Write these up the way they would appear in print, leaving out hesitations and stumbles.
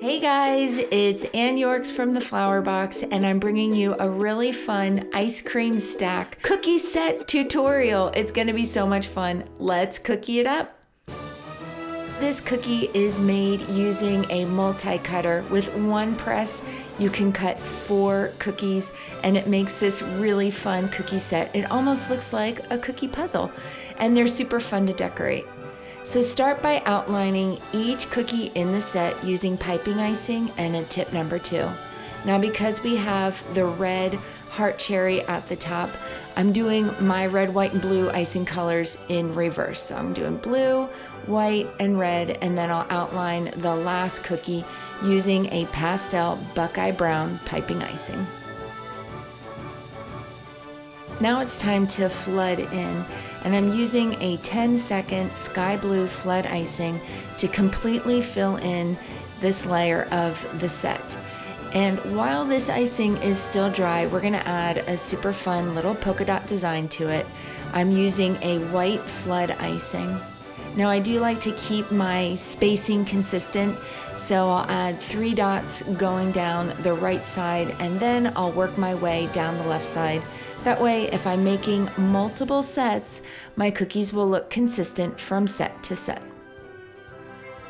Hey guys, it's Ann Yorks from the Flower Box, and I'm bringing you a really fun ice cream stack cookie set tutorial. It's gonna be so much fun. Let's cookie it up. This cookie is made using a multi-cutter. With one press, you can cut 4 cookies, and it makes this really fun cookie set. It almost looks like a cookie puzzle, and they're super fun to decorate. So start by outlining each cookie in the set using piping icing and a tip number 2. Now because we have the red heart cherry at the top, I'm doing my red, white, and blue icing colors in reverse. So I'm doing blue, white, and red, and then I'll outline the last cookie using a pastel buckeye brown piping icing. Now it's time to flood in, and I'm using a 10-second sky blue flood icing to completely fill in this layer of the set. And while this icing is still dry, we're gonna add a super fun little polka dot design to it. I'm using a white flood icing. Now I do like to keep my spacing consistent, so I'll add 3 dots going down the right side, and then I'll work my way down the left side. That way, if I'm making multiple sets, my cookies will look consistent from set to set.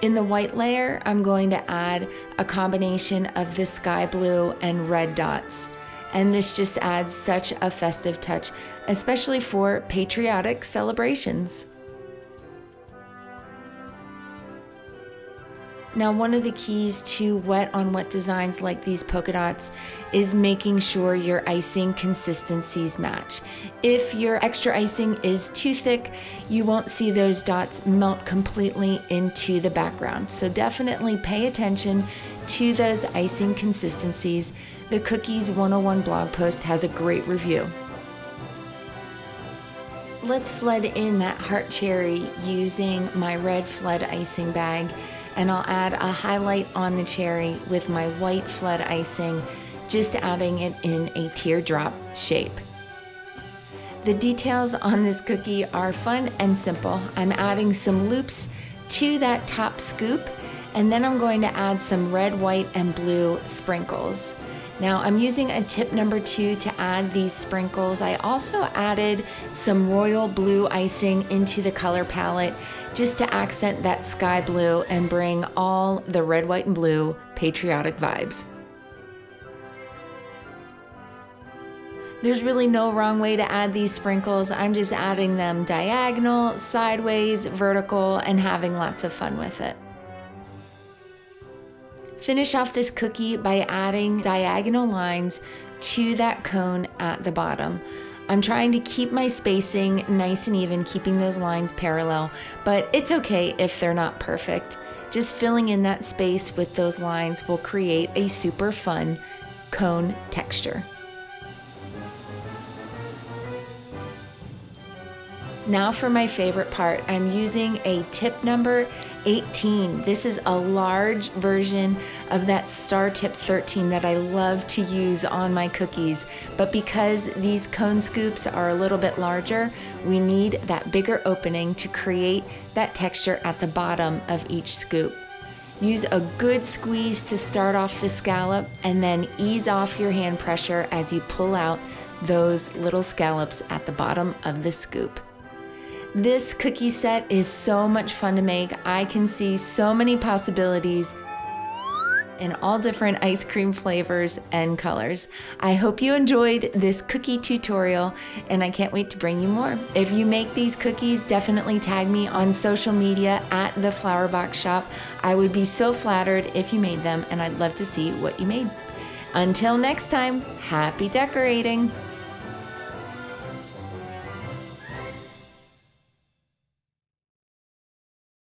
In the white layer, I'm going to add a combination of the sky blue and red dots. And this just adds such a festive touch, especially for patriotic celebrations. Now, one of the keys to wet on wet designs like these polka dots is making sure your icing consistencies match. If your extra icing is too thick, you won't see those dots melt completely into the background. So definitely pay attention to those icing consistencies. The Cookies 101 blog post has a great review. Let's flood in that heart cherry using my red flood icing bag. And I'll add a highlight on the cherry with my white flood icing, just adding it in a teardrop shape. The details on this cookie are fun and simple. I'm adding some loops to that top scoop, and then I'm going to add some red, white, and blue sprinkles. Now I'm using a tip number 2 to add these sprinkles. I also added some royal blue icing into the color palette just to accent that sky blue and bring all the red, white, and blue patriotic vibes. There's really no wrong way to add these sprinkles. I'm just adding them diagonal, sideways, vertical, and having lots of fun with it. Finish off this cookie by adding diagonal lines to that cone at the bottom. I'm trying to keep my spacing nice and even, keeping those lines parallel, but it's okay if they're not perfect. Just filling in that space with those lines will create a super fun cone texture. Now for my favorite part, I'm using a tip number 18. This is a large version of that star tip 13 that I love to use on my cookies. But because these cone scoops are a little bit larger, we need that bigger opening to create that texture at the bottom of each scoop. Use a good squeeze to start off the scallop, and then ease off your hand pressure as you pull out those little scallops at the bottom of the scoop. This cookie set is so much fun to make. I can see so many possibilities in all different ice cream flavors and colors. I hope you enjoyed this cookie tutorial, and I can't wait to bring you more. If you make these cookies, definitely tag me on social media at the Flower Box Shop. I would be so flattered if you made them, and I'd love to see what you made. Until next time, happy decorating!